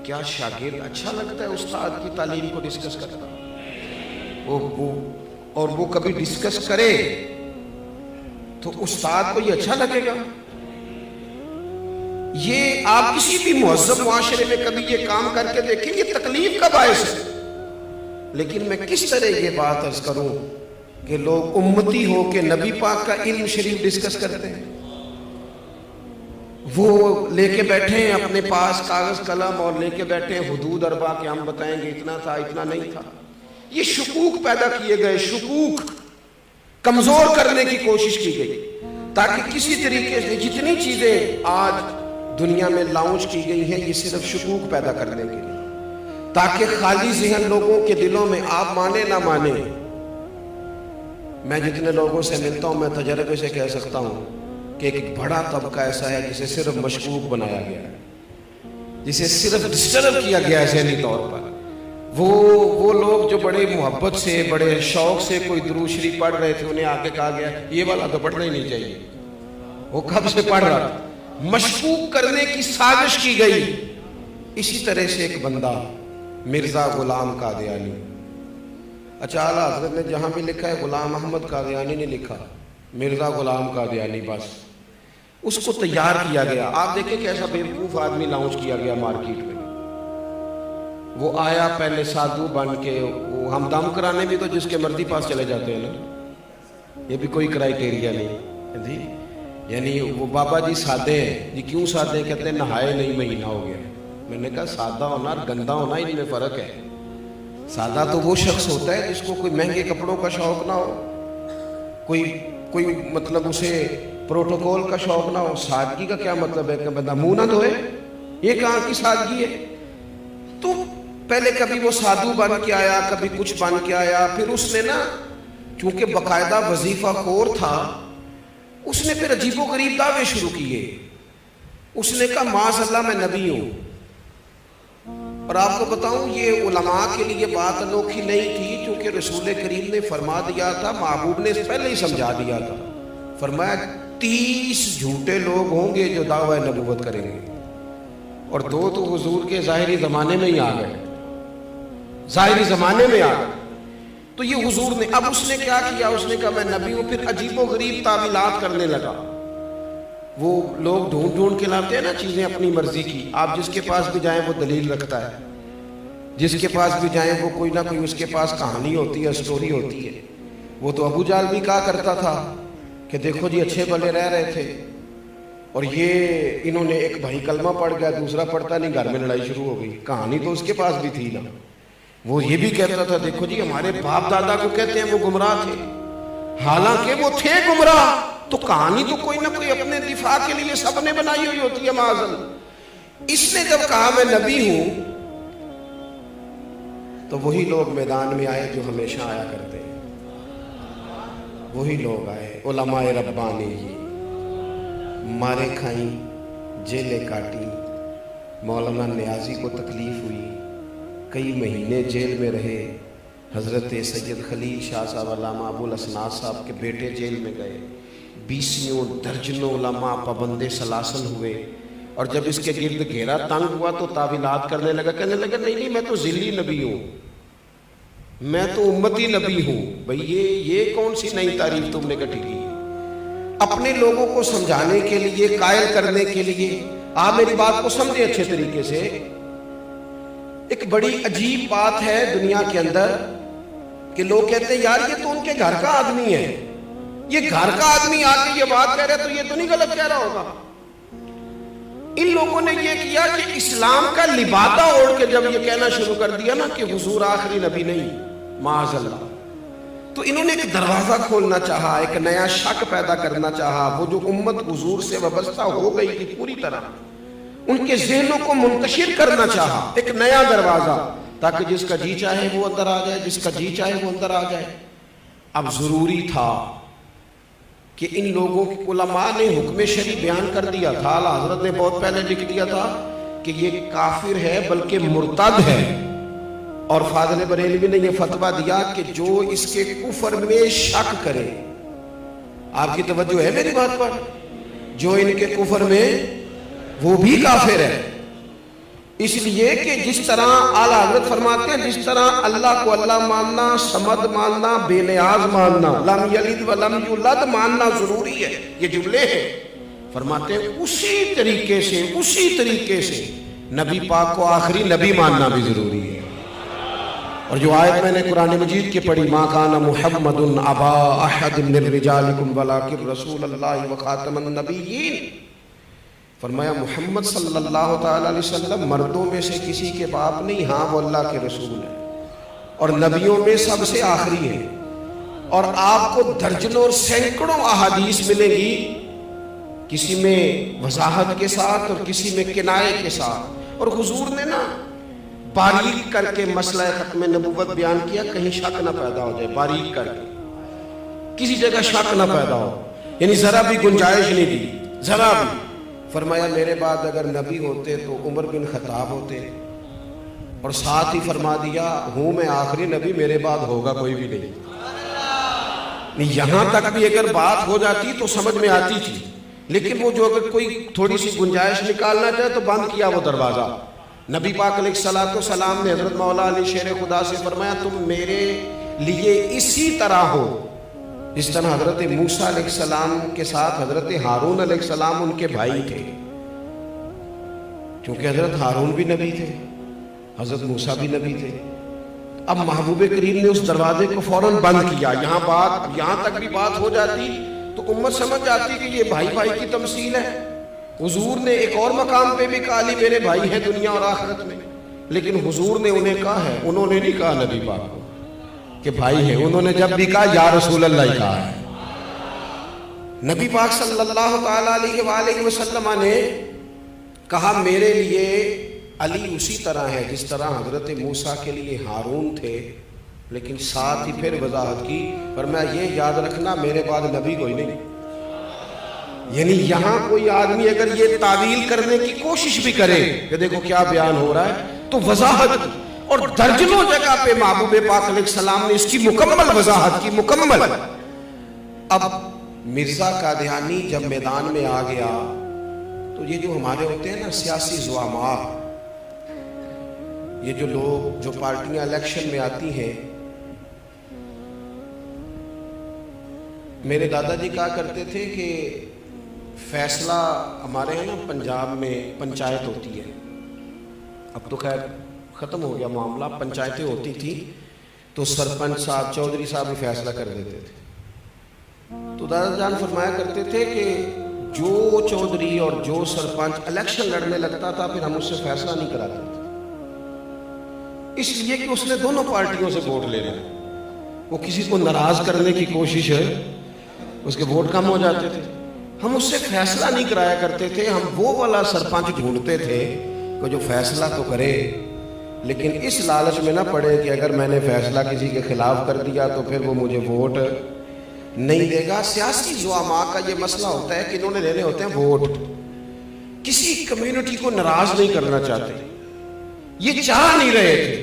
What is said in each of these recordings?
کیا شاگرد اچھا لگتا ہے استاد کی تعلیم کو ڈسکس کرتا؟ اور وہ کبھی ڈسکس کرے تو استاد کو یہ اچھا لگے گا؟ یہ آپ کسی بھی مہذب معاشرے میں کبھی یہ کام کر کے دیکھیں، یہ تکلیف کا باعث ہے۔ لیکن میں کس طرح یہ بات عرض کروں کہ لوگ امتی ہو کے نبی پاک کا علم شریف ڈسکس کرتے ہیں، وہ لے کے بیٹھے ہیں اپنے پاس کاغذ قلم اور لے کے بیٹھے ہیں حدود اربع کہ ہم بتائیں گے اتنا تھا اتنا نہیں تھا۔ یہ شکوک پیدا کیے گئے، شکوک کمزور کرنے کی کوشش کی گئی تاکہ کسی طریقے سے جتنی چیزیں آج دنیا میں لانچ کی گئی ہیں یہ صرف شکوک پیدا کرنے کے لیے، تاکہ خالی ذہن لوگوں کے دلوں میں آپ مانے نہ مانے۔ میں جتنے لوگوں سے ملتا ہوں میں تجربے سے کہہ سکتا ہوں کہ ایک بڑا طبقہ ایسا ہے جسے صرف مشکوک بنایا گیا ہے، جسے صرف ڈسٹرب کیا گیا ہے ذہنی طور پر۔ وہ لوگ جو بڑے محبت سے بڑے شوق سے کوئی درود شریف پڑھ رہے تھے، انہیں آگے کہا گیا یہ والا تو پڑھنا ہی نہیں چاہیے، وہ کب سے پڑھ رہا تھا۔ مشکوک کرنے کی سازش کی گئی۔ اسی طرح سے ایک بندہ مرزا غلام قادیانی، اچھا اعلیٰ حضرت نے جہاں بھی لکھا ہے غلام احمد قادیانی نے لکھا، مرزا غلام قادیانی بس، اس کو تیار کیا گیا۔ آپ دیکھیں کیسا بیوقوف آدمی لانچ کیا گیا مارکیٹ میں۔ وہ آیا پہلے سادھو بن کے، وہ ہم دم کرانے بھی تو جس کے مرضی پاس چلے جاتے ہیں نا، یہ بھی کوئی کرائیٹیریا نہیں جی، یعنی وہ بابا جی سادے ہیں جی، کیوں سادے ہیں؟ کہتے ہیں نہائے نہیں مہینہ ہو گیا۔ میں نے کہا سادہ ہونا اور گندا ہونا ان میں فرق ہے۔ سادہ تو وہ شخص ہوتا ہے جس کو کوئی مہنگے کپڑوں کا شوق نہ ہو، کوئی مطلب اسے پروٹوکول کا شوق نہ ہو۔ سادگی کا کیا مطلب ہے کہ بندہ منہ نہ دھوئے؟ یہ کہاں کی سادگی ہے؟ تو پہلے کبھی وہ سادھو بن کے آیا، کبھی کچھ بن کے آیا، پھر اس نے نا چونکہ باقاعدہ وظیفہ خور تھا، اس نے پھر عجیب و غریب دعوے شروع کیے۔ اس نے کہا معاذ اللہ میں نبی ہوں۔ اور آپ کو بتاؤں یہ علماء کے لیے بات انوکھی نہیں تھی، کیونکہ رسول کریم نے فرما دیا تھا، محبوب نے پہلے ہی سمجھا دیا تھا، فرمایا 30 جھوٹے لوگ ہوں گے جو دعوی نبوت کریں گے، اور 2 تو حضور کے ظاہری زمانے میں ہی آ گئے، ظاہری زمانے میں آ گئے۔ تو یہ حضور نے، اب اس نے کیا کیا؟ اس نے کہا میں نبی ہوں، پھر عجیب و غریب تعویلات کرنے لگا۔ وہ لوگ ڈھونڈ کے لاتے ہیں نا چیزیں اپنی مرضی کی، آپ جس کے پاس بھی جائیں وہ دلیل رکھتا ہے، جس کے پاس بھی جائیں وہ کوئی نہ کوئی اس کے پاس کہانی ہوتی ہے، سٹوری ہوتی ہے۔ وہ تو ابو جہل بھی کہا کرتا تھا کہ دیکھو جی اچھے بھلے رہ رہے تھے، اور یہ انہوں نے ایک بھائی کلمہ پڑھ گیا، دوسرا پڑھتا نہیں، گھر میں لڑائی شروع ہو گئی۔ کہانی تو اس کے پاس بھی تھی نا۔ وہ یہ بھی کہتا تھا دیکھو جی ہمارے باپ دادا کو کہتے ہیں وہ گمراہ تھے، حالانکہ وہ تھے گمراہ۔ تو کہانی تو کوئی نہ کوئی اپنے دفاع کے لیے سب نے بنائی ہوئی ہوتی ہے معاذ اللہ۔ اس نے جب کہا میں نبی ہوں تو وہی لوگ میدان میں آئے جو ہمیشہ آیا کرتے ہیں، وہی لوگ آئے، علماء ربانی جی، مارے کھائیں، جیلیں کاٹی۔ مولانا نیازی کو تکلیف ہوئی، کئی مہینے جیل میں رہے۔ حضرت سید خلیل شاہ صاحب علامہ ابو الاسناد صاحب کے بیٹے جیل میں گئے، 20 درجنوں علماء پابند سلاسل ہوئے۔ اور جب اس کے گرد گھیرا تنگ ہوا تو تعویلات کرنے لگا، کہنے لگا نہیں میں تو ذلی نبی ہوں، میں تو امتی نبی ہوں۔ بھئی یہ کون سی نئی تعریف تم نے گٹھی کی؟ اپنے لوگوں کو سمجھانے کے لیے، قائل کرنے کے لیے، آپ میری بات کو سمجھیں اچھے طریقے سے۔ ایک بڑی عجیب بات ہے دنیا کے اندر کہ لوگ کہتے ہیں یار یہ تو ان کے گھر کا آدمی ہے، یہ گھر کا آدمی آ کے یہ بات کہہ رہا ہے تو یہ تو نہیں غلط کہہ رہا ہوگا۔ ان لوگوں نے یہ کیا کہ اسلام کا لبادہ اوڑھ کے جب یہ کہنا شروع کر دیا نا کہ حضور آخری نبی نہیں، معاذ اللہ، تو انہوں نے ایک دروازہ کھولنا چاہا، ایک نیا شک پیدا کرنا چاہا۔ وہ جو امت حضور سے وابستہ ہو گئی تھی پوری طرح، ان کے ذہنوں کو منتشر کرنا چاہا، ایک نیا دروازہ، تاکہ جس کا جی چاہے وہ اندر آ جائے، جس کا جی چاہے وہ اندر آ جائے۔ اب ضروری تھا کہ ان لوگوں کی علماء نے حکم شرعی بیان کر دیا تھا، اعلیٰ حضرت نے بہت پہلے لکھ دیا تھا کہ یہ کافر ہے بلکہ مرتد ہے، اور فاضل بریلوی نے یہ فتویٰ دیا کہ جو اس کے کفر میں شک کرے، آپ کی توجہ ہے میری بات پر، جو ان کے کفر میں وہ بھی کافر ہے۔ اس لیے کہ جس طرح اعلیٰ حضرت فرماتے ہیں جس طرح اللہ کو اللہ ماننا، صمد ماننا، بے نیاز ماننا، لم یلد ولم یولد ماننا ضروری ہے، یہ جملے ہیں، فرماتے ہیں اسی طریقے سے نبی پاک کو آخری نبی ماننا بھی ضروری ہے۔ اور جو آیت میں نے قرآن مجید کی پڑھی، ما کان محمد ابا احد من رجالکم ولکن رسول اللہ وخاتم النبیین، فرمایا محمد صلی اللہ تعالی علیہ وسلم مردوں میں سے کسی کے باپ نہیں، ہاں وہ اللہ کے رسول ہیں اور نبیوں میں سب سے آخری ہیں۔ اور آپ کو درجنوں اور سینکڑوں احادیث ملیں گی، کسی میں وضاحت کے ساتھ اور کسی میں کنایے کے ساتھ، اور حضور نے نا باریک کر کے مسئلہ ختم نبوت بیان کیا، کہیں شک نہ پیدا ہو جائے، باریک کر کے کسی جگہ شک نہ پیدا ہو، یعنی ذرا بھی گنجائش نہیں دی، ذرا بھی۔ فرمایا میرے بعد اگر نبی ہوتے تو عمر بن خطاب ہوتے، اور ساتھ ہی فرما دیا ہوں میں آخری نبی، میرے بعد ہوگا کوئی بھی نہیں۔ یہاں تک بھی اگر بات ہو جاتی تو سمجھ میں آتی تھی، لیکن وہ جو اگر کوئی تھوڑی سی گنجائش نکالنا چاہے تو بند کیا وہ دروازہ۔ نبی پاک علیہ السلام نے حضرت مولا علی شیر خدا سے فرمایا تم میرے لیے اسی طرح ہو جس طرح حضرت موسیٰ علیہ السلام کے ساتھ حضرت ہارون علیہ السلام ان کے بھائی تھے، کیونکہ حضرت ہارون بھی نبی تھے، حضرت موسیٰ بھی نبی تھے۔ اب محبوب کریم نے اس دروازے کو فوراً بند کیا۔ یہاں تک بھی بات ہو جاتی تو امت سمجھ جاتی کہ یہ بھائی بھائی کی تمثیل ہے۔ حضور نے ایک اور مقام پہ بھی کہا لی میرے بھائی ہیں دنیا اور آخرت میں، لیکن حضور نے انہیں کہا ہے، انہوں نے نہیں کہا نبی پاک کو کہ بھائی ہیں، انہوں نے جب بھی کہا یا رسول اللہ ہی کہا ہے۔ نبی پاک صلی اللہ تعالیٰ علیہ وآلہ وسلم نے کہا میرے لیے علی اسی طرح ہے جس طرح حضرت موسیٰ کے لیے ہارون تھے، لیکن ساتھ ہی پھر وضاحت کی، فرمایا یہ یاد رکھنا میرے بعد نبی کوئی نہیں۔ یعنی یہاں کوئی آدمی اگر یہ تعویل کرنے کی کوشش بھی کرے کہ دیکھو کیا بیان ہو رہا ہے، تو وضاحت کی، اور درجنوں جگہ پہ محبوب پاک علیہ السلام نے اس کی مکمل وضاحت کی، مکمل۔ اب مرزا قادیانی جب میدان میں آ گیا تو یہ جو ہمارے ہوتے ہیں نا سیاسی زعماء، یہ جو لوگ جو پارٹیاں الیکشن میں آتی ہیں، میرے دادا جی کہا کرتے تھے کہ فیصلہ ہمارے ہیں نا پنجاب میں پنچایت ہوتی ہے، اب تو خیر ختم ہو گیا معاملہ، پنچایتیں ہوتی تھی تو سرپنچ صاحب چودھری صاحب بھی فیصلہ کر دیتے تھے۔ تو دادا جان فرمایا کرتے تھے کہ جو چودھری اور جو سرپنچ الیکشن لڑنے لگتا تھا پھر ہم اس سے فیصلہ نہیں کراتے تھے، اس لیے کہ اس نے دونوں پارٹیوں سے ووٹ لینا، وہ کسی کو ناراض کرنے کی کوشش ہے، اس کے ووٹ کم ہو جاتے تھے۔ ہم اس سے فیصلہ نہیں کرایا کرتے تھے، ہم وہ والا سرپنچ ڈھونڈتے تھے کہ جو فیصلہ تو کرے لیکن اس لالچ میں نہ پڑے کہ اگر میں نے فیصلہ کسی کے خلاف کر دیا تو پھر وہ مجھے ووٹ نہیں دے گا۔ سیاسی زعماء کا یہ مسئلہ ہوتا ہے کہ انہوں نے لینے ہوتے ہیں ووٹ، کسی کمیونٹی کو ناراض نہیں کرنا چاہتے، یہ چاہ نہیں رہے تھے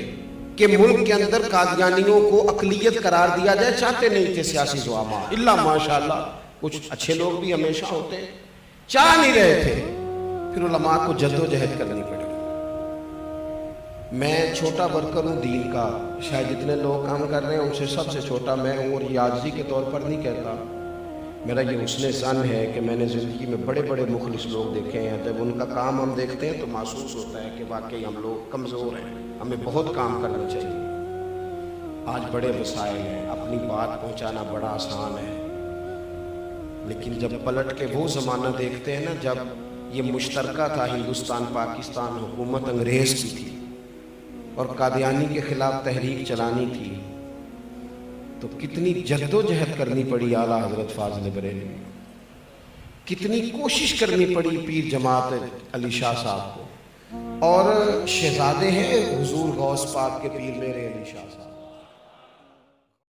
کہ ملک کے اندر قادیانیوں کو اقلیت قرار دیا جائے، چاہتے نہیں تھے سیاسی زعماء، اللہ ماشاءاللہ کچھ اچھے لوگ بھی ہمیشہ ہوتے ہیں، چاہ نہیں رہے تھے، پھر علماء کو جد و جہد کرنی پڑی۔ میں چھوٹا ورکر ہوں دین کا، شاید جتنے لوگ کام کر رہے ہیں ان سے سب سے چھوٹا میں ہوں، اور یہ عاجزی کے طور پر نہیں کہتا، میرا یہ حسن ظن ہے کہ میں نے زندگی میں بڑے بڑے مخلص لوگ دیکھے ہیں، جب ان کا کام ہم دیکھتے ہیں تو محسوس ہوتا ہے کہ واقعی ہم لوگ کمزور ہیں، ہمیں بہت کام کرنا چاہیے۔ آج بڑے وسائل ہیں، اپنی بات پہنچانا بڑا آسان ہے، لیکن جب پلٹ کے وہ زمانہ دیکھتے ہیں نا جب یہ مشترکہ تھا، ہندوستان پاکستان حکومت انگریز کی تھی اور قادیانی کے خلاف تحریک چلانی تھی، تو کتنی جد و جہد کرنی پڑی اعلیٰ حضرت فاضل بریلوی، کتنی کوشش کرنی پڑی پیر جماعت علی شاہ صاحب کو، اور شہزادے ہیں حضور غوث پاک کے پیر میرے علی شاہ صاحب۔